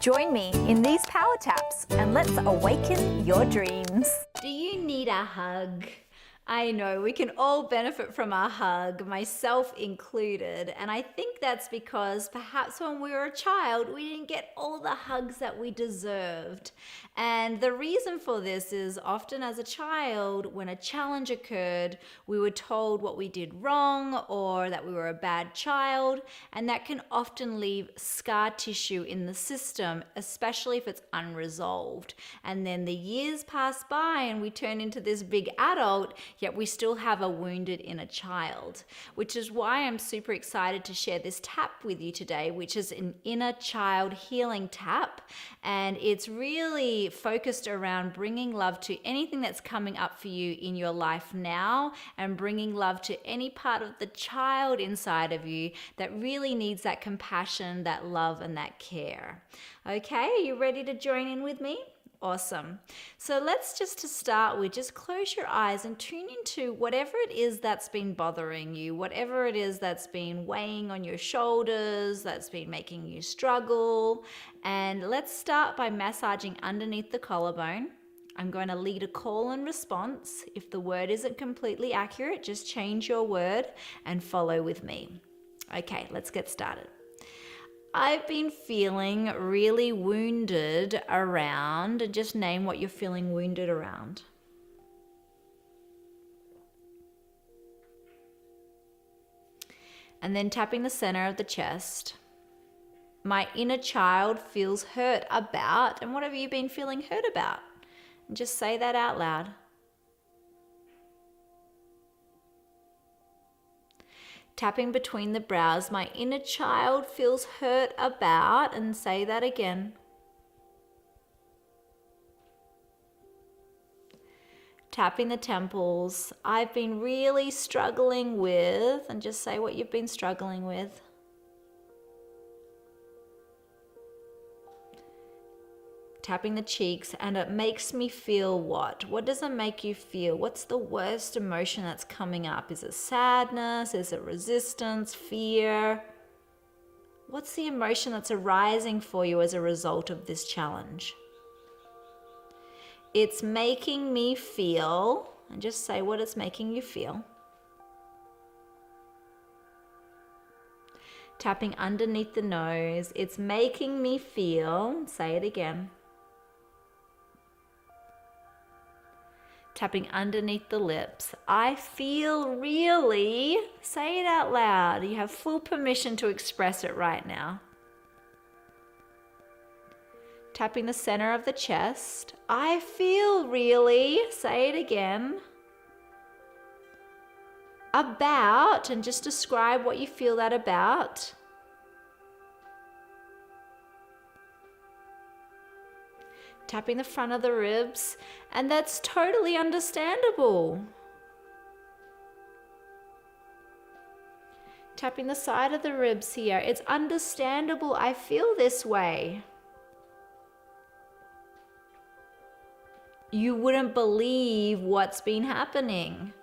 Join me in these power taps and let's awaken your dreams. Do you need a hug? I know we can all benefit from a hug, myself included, and I think that's because perhaps when we were a child we didn't get all the hugs that we deserved. And the reason for this is often as a child, when a challenge occurred, we were told what we did wrong or that we were a bad child, and that can often leave scar tissue in the system, especially if it's unresolved. And then the years pass by and we turn into this big adult, yet we still have a wounded inner child, which is why I'm super excited to share this tap with you today, which is an inner child healing tap. And it's really focused around bringing love to anything that's coming up for you in your life now, and bringing love to any part of the child inside of you that really needs that compassion, that love, and that care. Okay, are you ready to join in with me? Awesome. So let's just to start with, just close your eyes and tune into whatever it is that's been bothering you, whatever it is that's been weighing on your shoulders, that's been making you struggle. And let's start by massaging underneath the collarbone. I'm going to lead a call and response. If the word isn't completely accurate, just change your word and follow with me. Okay, let's get started. I've been feeling really wounded around, and just name what you're feeling wounded around. And then tapping the center of the chest. My inner child feels hurt about, and what have you been feeling hurt about? And just say that out loud. Tapping between the brows, my inner child feels hurt about, and say that again. Tapping the temples, I've been really struggling with, and just say what you've been struggling with. Tapping the cheeks, and it makes me feel what? What does it make you feel? What's the worst emotion that's coming up? Is it sadness? Is it resistance, fear? What's the emotion that's arising for you as a result of this challenge? It's making me feel, and just say what it's making you feel. Tapping underneath the nose, it's making me feel, say it again. Tapping underneath the lips. I feel really, say it out loud. You have full permission to express it right now. Tapping the center of the chest. I feel really, say it again. About, and just describe what you feel that about. Tapping the front of the ribs, and that's totally understandable. Tapping the side of the ribs here, it's understandable, I feel this way. You wouldn't believe what's been happening.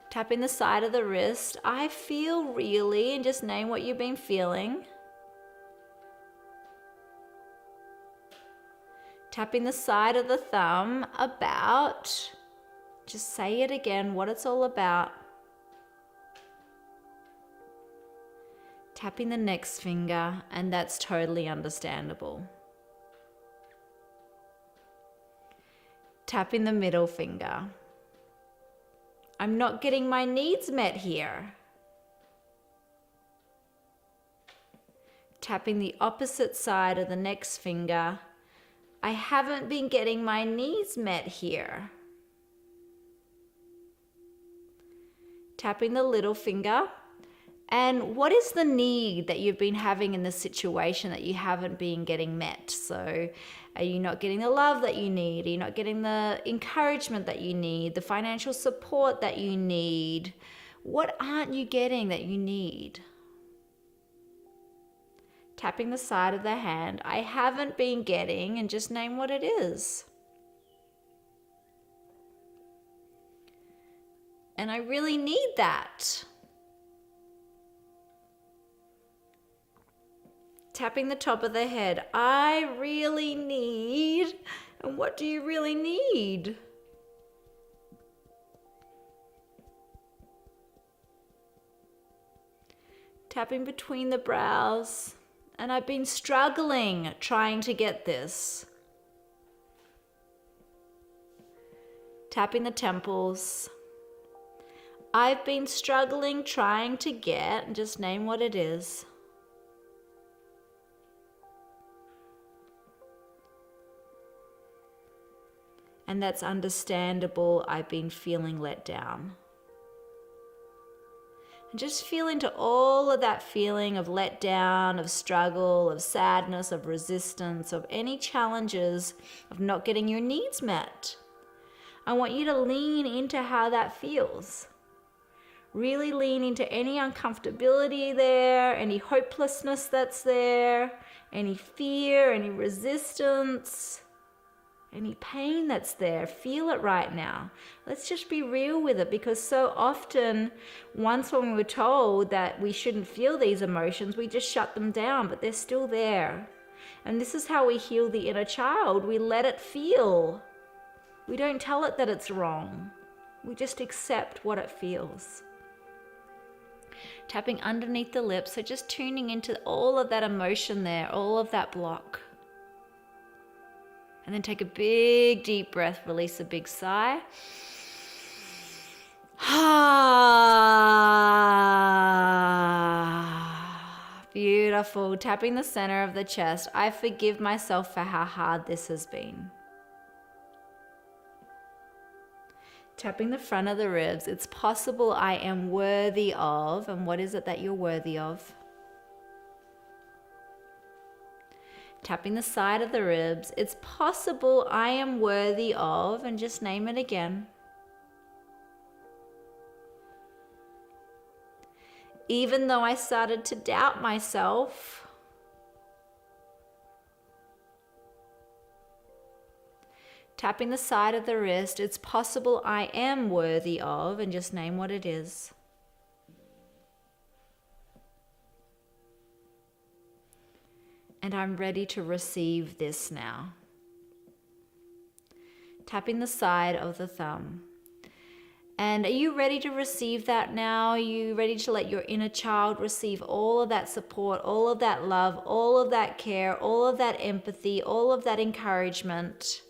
Tapping the side of the wrist, I feel really, and just name what you've been feeling. Tapping the side of the thumb, about, just say it again, what it's all about. Tapping the next finger, and that's totally understandable. Tapping the middle finger. I'm not getting my needs met here. Tapping the opposite side of the next finger. I haven't been getting my needs met here. Tapping the little finger. And what is the need that you've been having in the situation that you haven't been getting met? So are you not getting the love that you need? Are you not getting the encouragement that you need? The financial support that you need? What aren't you getting that you need? Tapping the side of the hand. I haven't been getting, and just name what it is. And I really need that. Tapping the top of the head. I really need. And what do you really need? Tapping between the brows. And I've been struggling trying to get this. Tapping the temples. I've been struggling trying to get, and just name what it is. And that's understandable. I've been feeling let down. And just feel into all of that feeling of let down, of struggle, of sadness, of resistance, of any challenges of not getting your needs met. I want you to lean into how that feels. Really lean into any uncomfortability there, any hopelessness that's there, any fear, any resistance, any pain that's there. Feel it right now. Let's just be real with it, because so often, once when we were told that we shouldn't feel these emotions, we just shut them down, but they're still there. And this is how we heal the inner child. We let it feel. We don't tell it that it's wrong. We just accept what it feels. Tapping underneath the lips, so just tuning into all of that emotion there, all of that block. And then take a big deep breath, release a big sigh. Beautiful. Tapping the center of the chest. I forgive myself for how hard this has been. Tapping the front of the ribs. It's possible I am worthy of. And what is it that you're worthy of? Tapping the side of the ribs. It's possible I am worthy of. And just name it again. Even though I started to doubt myself. Tapping the side of the wrist. It's possible I am worthy of, and just name what it is. And I'm ready to receive this now. Tapping the side of the thumb. And are you ready to receive that now? Are you ready to let your inner child receive all of that support, all of that love, all of that care, all of that empathy, all of that encouragement?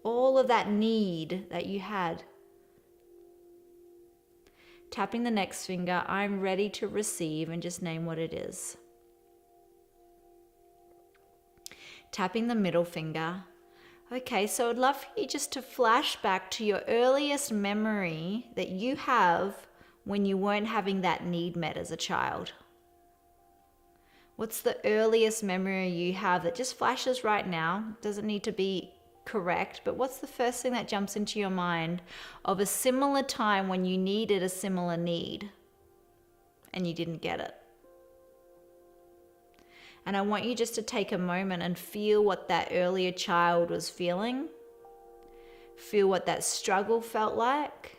All of that need that you had. Tapping the next finger, I'm ready to receive, and just name what it is. Tapping the middle finger. Okay, so I'd love for you just to flash back to your earliest memory that you have when you weren't having that need met as a child. What's the earliest memory you have that just flashes right now? Doesn't need to be correct, but what's the first thing that jumps into your mind of a similar time when you needed a similar need and you didn't get it? And I want you just to take a moment and feel what that earlier child was feeling. Feel what that struggle felt like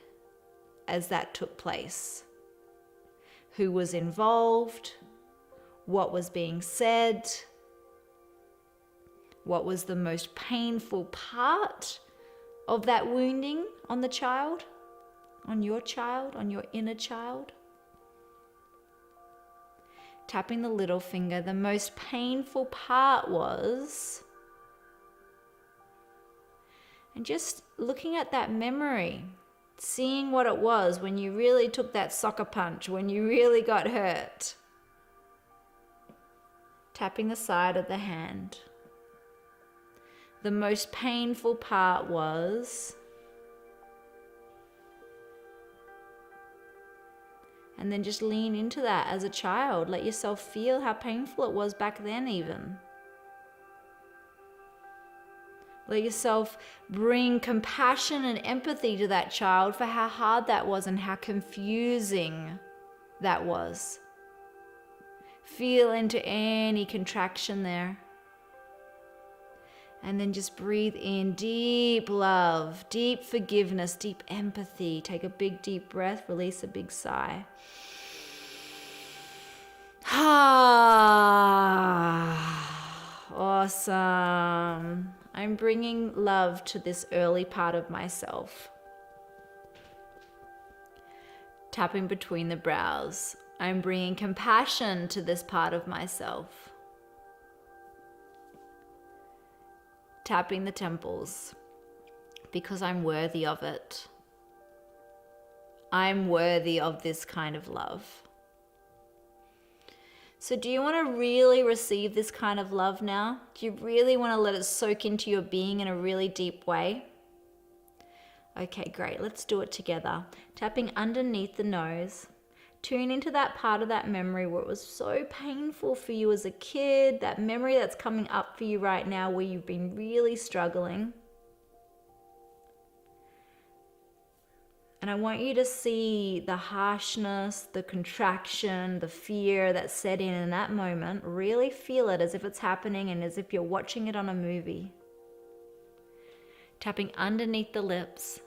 as that took place. Who was involved? What was being said? What was the most painful part of that wounding on the child? On your inner child? Tapping the little finger, the most painful part was, and just looking at that memory, seeing what it was when you really took that soccer punch, when you really got hurt. Tapping the side of the hand. The most painful part was, and then just lean into that as a child. Let yourself feel how painful it was back then even. Let yourself bring compassion and empathy to that child for how hard that was and how confusing that was. Feel into any contraction there. And then just breathe in deep love, deep forgiveness, deep empathy. Take a big deep breath, release a big sigh. Awesome. I'm bringing love to this early part of myself. Tapping between the brows. I'm bringing compassion to this part of myself. Tapping the temples because I'm worthy of it. I'm worthy of this kind of love. So do you want to really receive this kind of love now? Do you really want to let it soak into your being in a really deep way? Okay, great. Let's do it together. Tapping underneath the nose. Tune into that part of that memory where it was so painful for you as a kid, that memory that's coming up for you right now where you've been really struggling. And I want you to see the harshness, the contraction, the fear that set in that moment. Really feel it as if it's happening and as if you're watching it on a movie. Tapping underneath the lips.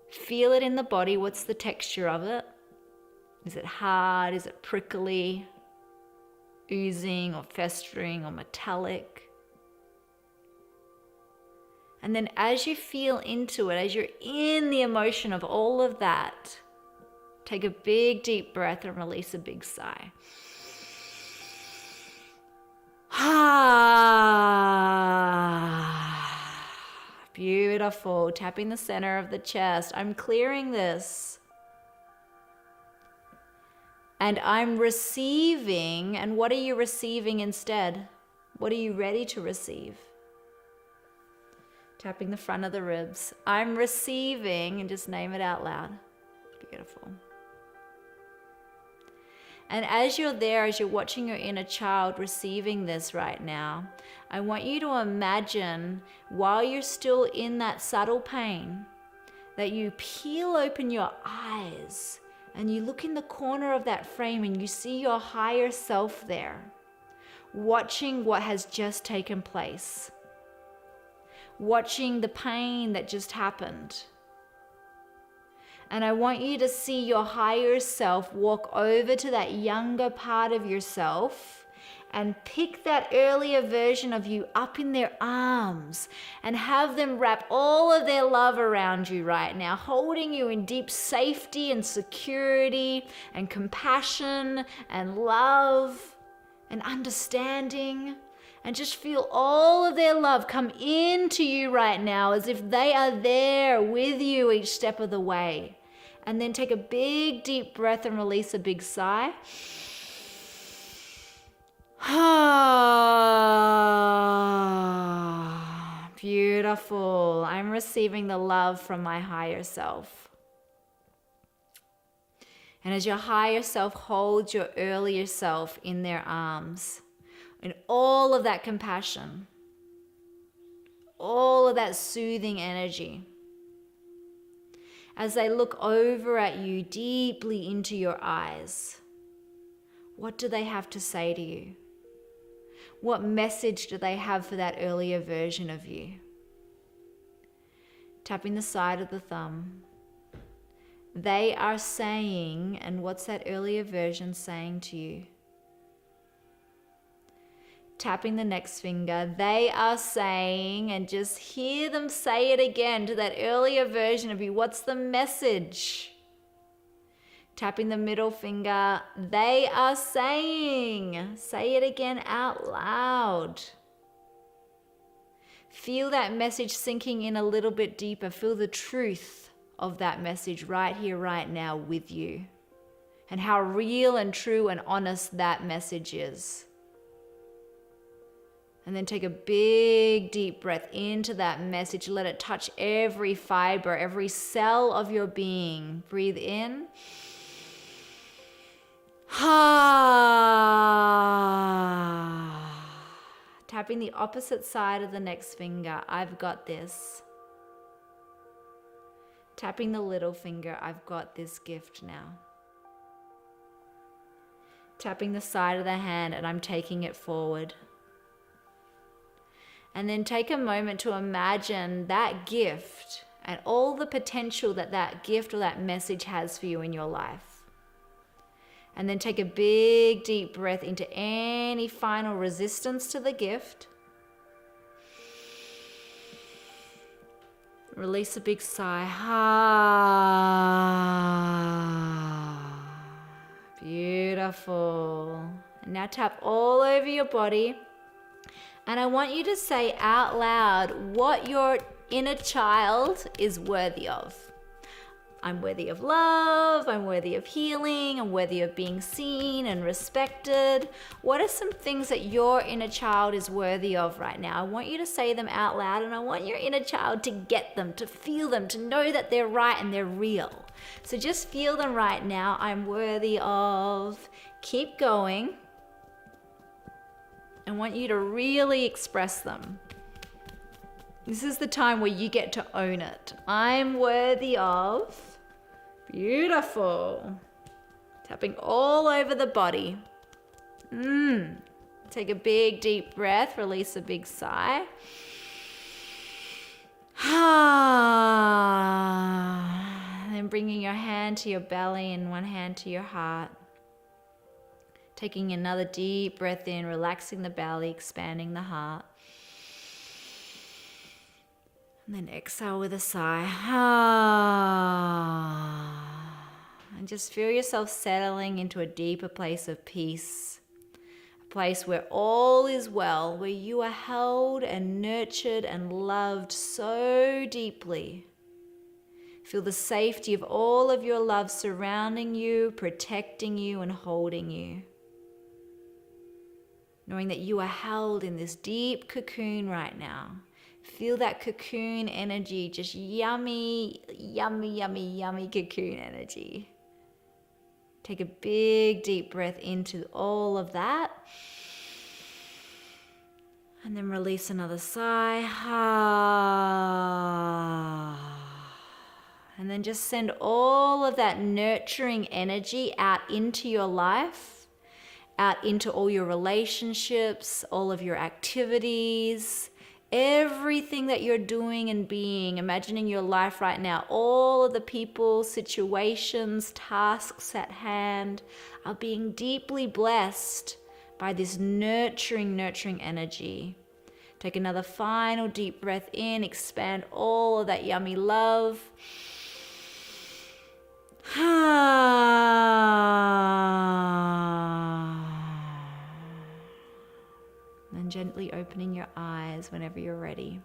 Feel it in the body. What's the texture of it? Is it hard? Is it prickly? Oozing or festering or metallic? And then as you feel into it, as you're in the emotion of all of that, take a big deep breath and release a big sigh. Beautiful. Tapping the center of the chest. I'm clearing this. And I'm receiving. And what are you receiving instead? What are you ready to receive? Tapping the front of the ribs. I'm receiving, and just name it out loud. Beautiful. And as you're there, as you're watching your inner child receiving this right now, I want you to imagine, while you're still in that subtle pain, that you peel open your eyes and you look in the corner of that frame and you see your higher self there, watching what has just taken place. Watching the pain that just happened. And I want you to see your higher self walk over to that younger part of yourself and pick that earlier version of you up in their arms and have them wrap all of their love around you right now, holding you in deep safety and security and compassion and love and understanding. And just feel all of their love come into you right now as if they are there with you each step of the way. And then take a big deep breath and release a big sigh. Beautiful. I'm receiving the love from my higher self. And as your higher self holds your earlier self in their arms, and all of that compassion, all of that soothing energy, as they look over at you deeply into your eyes, what do they have to say to you? What message do they have for that earlier version of you? Tapping the side of the thumb. They are saying, and what's that earlier version saying to you? Tapping the next finger, they are saying, and just hear them say it again to that earlier version of you. What's the message? Tapping the middle finger, they are saying. Say it again out loud. Feel that message sinking in a little bit deeper. Feel the truth of that message right here, right now with you. And how real and true and honest that message is. And then take a big deep breath into that message. Let it touch every fiber, every cell of your being. Breathe in. Tapping the opposite side of the next finger. I've got this. Tapping the little finger. I've got this gift now. Tapping the side of the hand, and I'm taking it forward. And then take a moment to imagine that gift and all the potential that that gift or that message has for you in your life. And then take a big deep breath into any final resistance to the gift. Release a big sigh. Beautiful. And now tap all over your body. And I want you to say out loud what your inner child is worthy of. I'm worthy of love, I'm worthy of healing, I'm worthy of being seen and respected. What are some things that your inner child is worthy of right now? I want you to say them out loud, and I want your inner child to get them, to feel them, to know that they're right and they're real. So just feel them right now. I'm worthy of. Keep going. I want you to really express them. This is the time where you get to own it. I'm worthy of. Beautiful. Tapping all over the body. Take a big deep breath. Release a big sigh. Then bringing your hand to your belly and one hand to your heart. Taking another deep breath in, relaxing the belly, expanding the heart. And then exhale with a sigh. And just feel yourself settling into a deeper place of peace. A place where all is well, where you are held and nurtured and loved so deeply. Feel the safety of all of your love surrounding you, protecting you and holding you. Knowing that you are held in this deep cocoon right now. Feel that cocoon energy, just yummy, yummy, yummy, yummy cocoon energy. Take a big deep breath into all of that. And then release another sigh. And then just send all of that nurturing energy out into your life, out into all your relationships, all of your activities, everything that you're doing and being, imagining your life right now, all of the people, situations, tasks at hand are being deeply blessed by this nurturing energy. Take another final deep breath in, expand all of that yummy love. And gently opening your eyes whenever you're ready.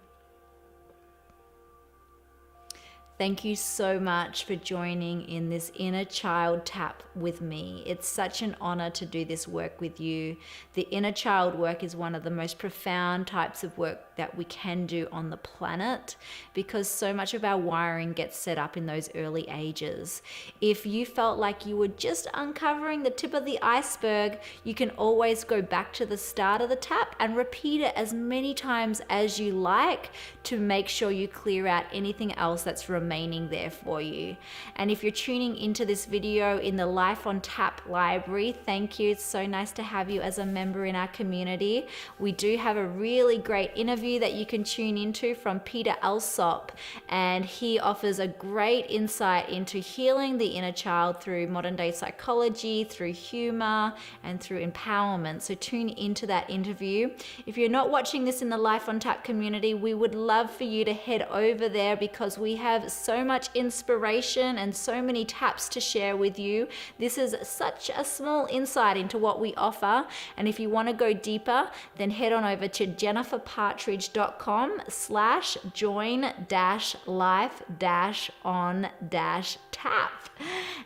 Thank you so much for joining in this inner child tap with me. It's such an honor to do this work with you. The inner child work is one of the most profound types of work that we can do on the planet because so much of our wiring gets set up in those early ages. If you felt like you were just uncovering the tip of the iceberg, you can always go back to the start of the tap and repeat it as many times as you like to make sure you clear out anything else that's remaining there for you. And if you're tuning into this video in the Life on Tap library, thank you. It's so nice to have you as a member in our community. We do have a really great interview that you can tune into from Peter Alsop, and he offers a great insight into healing the inner child through modern day psychology, through humor, and through empowerment. So tune into that interview. If you're not watching this in the Life on Tap community, we would love for you to head over there because we have so much inspiration and so many taps to share with you. This is such a small insight into what we offer, and if you want to go deeper, then head on over to jenniferpartridge.com/join-life-on-tap.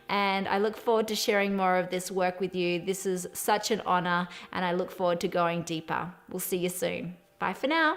And I look forward to sharing more of this work with you. This is such an honor, and I look forward to going deeper. We'll see you soon. Bye for now.